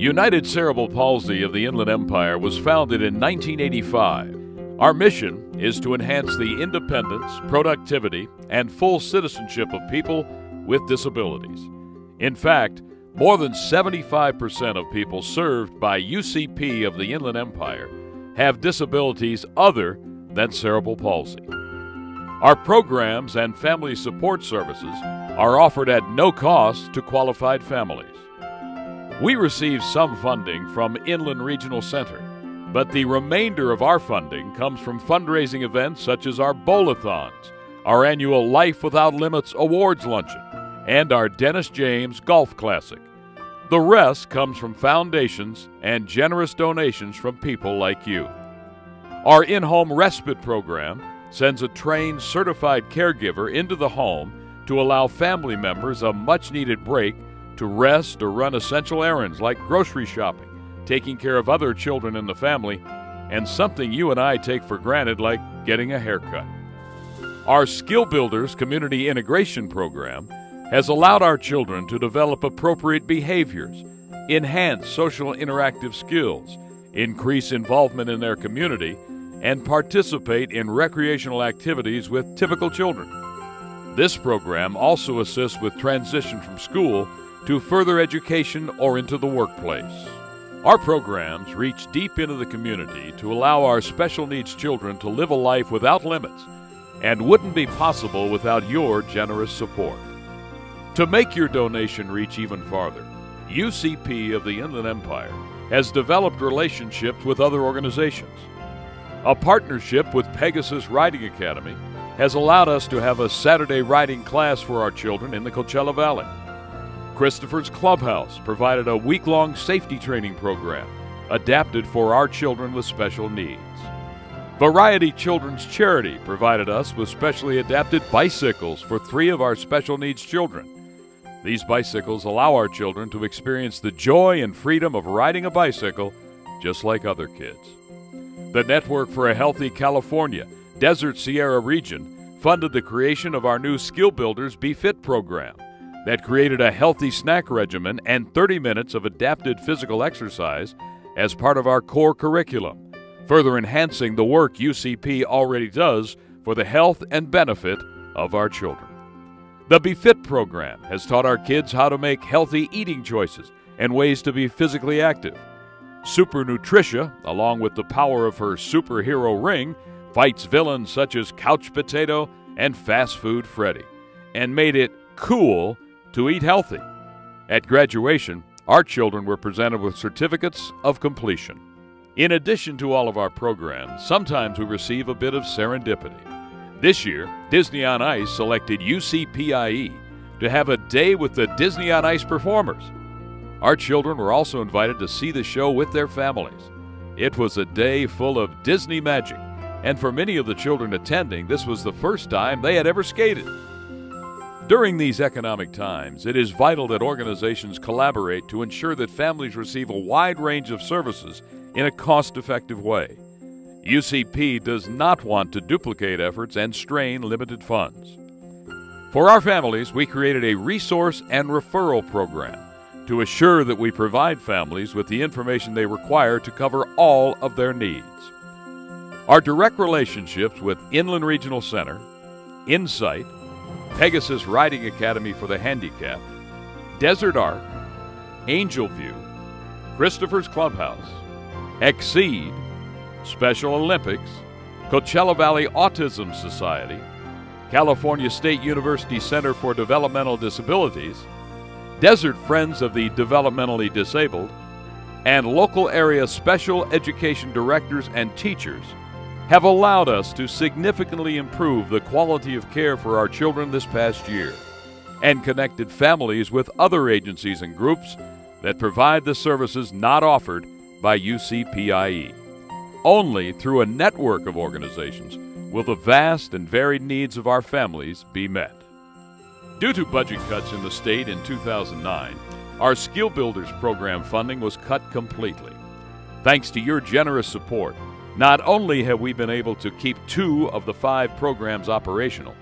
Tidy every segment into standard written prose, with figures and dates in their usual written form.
United Cerebral Palsy of the Inland Empire was founded in 1985. Our mission is to enhance the independence, productivity, and full citizenship of people with disabilities. In fact, more than 75% of people served by UCPIE of the Inland Empire have disabilities other than cerebral palsy. Our programs and family support services are offered at no cost to qualified families. We receive some funding from Inland Regional Center, but the remainder of our funding comes from fundraising events such as our bowl-a-thons, our annual Life Without Limits Awards Luncheon, and our Dennis James Golf Classic. The rest comes from foundations and generous donations from people like you. Our in-home respite program sends a trained, certified caregiver into the home to allow family members a much-needed break to rest or run essential errands like grocery shopping, taking care of other children in the family, and something you and I take for granted like getting a haircut. Our Skill Builders Community Integration Program has allowed our children to develop appropriate behaviors, enhance social interactive skills, increase involvement in their community, and participate in recreational activities with typical children. This program also assists with transition from school to further education or into the workplace. Our programs reach deep into the community to allow our special needs children to live a life without limits, and wouldn't be possible without your generous support. To make your donation reach even farther, UCPIE of the Inland Empire has developed relationships with other organizations. A partnership with Pegasus Riding Academy has allowed us to have a Saturday riding class for our children in the Coachella Valley. Christopher's Clubhouse provided a week-long safety training program adapted for our children with special needs. Variety Children's Charity provided us with specially adapted bicycles for 3 of our special needs children. These bicycles allow our children to experience the joy and freedom of riding a bicycle just like other kids. The Network for a Healthy California Desert Sierra region funded the creation of our new Skill Builders Be Fit program that created a healthy snack regimen and 30 minutes of adapted physical exercise as part of our core curriculum, further enhancing the work UCPIE already does for the health and benefit of our children. The Be Fit program has taught our kids how to make healthy eating choices and ways to be physically active. Super Nutritia, along with the power of her superhero ring, fights villains such as Couch Potato and Fast Food Freddy, and made it cool to eat healthy. At graduation, our children were presented with certificates of completion. In addition to all of our programs, sometimes we receive a bit of serendipity. This year, Disney on Ice selected UCPIE to have a day with the Disney on Ice performers. Our children were also invited to see the show with their families. It was a day full of Disney magic, and for many of the children attending, this was the first time they had ever skated. During these economic times, it is vital that organizations collaborate to ensure that families receive a wide range of services in a cost-effective way. UCPIE does not want to duplicate efforts and strain limited funds. For our families, we created a resource and referral program to assure that we provide families with the information they require to cover all of their needs. Our direct relationships with Inland Regional Center, Insight, Pegasus Riding Academy for the Handicapped, Desert Arc, Angel View, Christopher's Clubhouse, Exceed, Special Olympics, Coachella Valley Autism Society, California State University Center for Developmental Disabilities, Desert Friends of the Developmentally Disabled, and local area special education directors and teachers have allowed us to significantly improve the quality of care for our children this past year and connected families with other agencies and groups that provide the services not offered by UCPIE. Only through a network of organizations will the vast and varied needs of our families be met. Due to budget cuts in the state in 2009, our Skill Builders program funding was cut completely. Thanks to your generous support, not only have we been able to keep 2 of the 5 programs operational,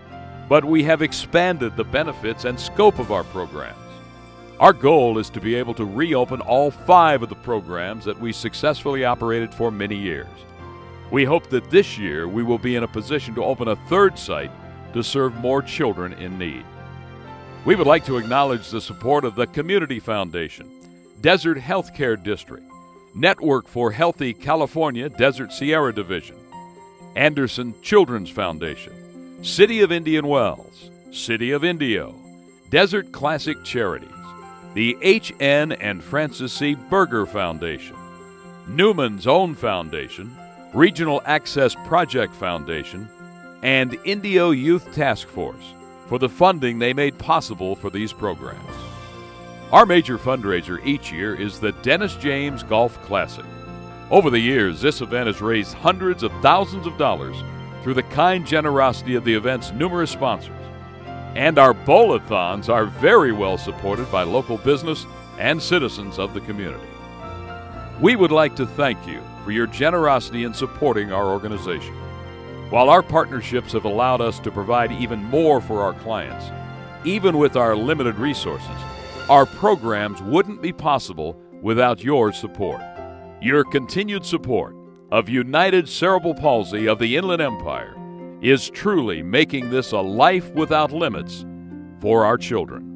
but we have expanded the benefits and scope of our programs. Our goal is to be able to reopen all 5 of the programs that we successfully operated for many years. We hope that this year we will be in a position to open a 3rd site to serve more children in need. We would like to acknowledge the support of the Community Foundation, Desert Healthcare District, Network for Healthy California Desert Sierra Division, Anderson Children's Foundation, City of Indian Wells, City of Indio, Desert Classic Charities, the H.N. and Francis C. Berger Foundation, Newman's Own Foundation, Regional Access Project Foundation, and Indio Youth Task Force for the funding they made possible for these programs. Our major fundraiser each year is the Dennis James Golf Classic. Over the years, this event has raised hundreds of thousands of dollars through the kind generosity of the event's numerous sponsors. And our bowl-a-thons are very well supported by local business and citizens of the community. We would like to thank you for your generosity in supporting our organization. While our partnerships have allowed us to provide even more for our clients, even with our limited resources, our programs wouldn't be possible without your support. Your continued support of United Cerebral Palsy of the Inland Empire is truly making this a life without limits for our children.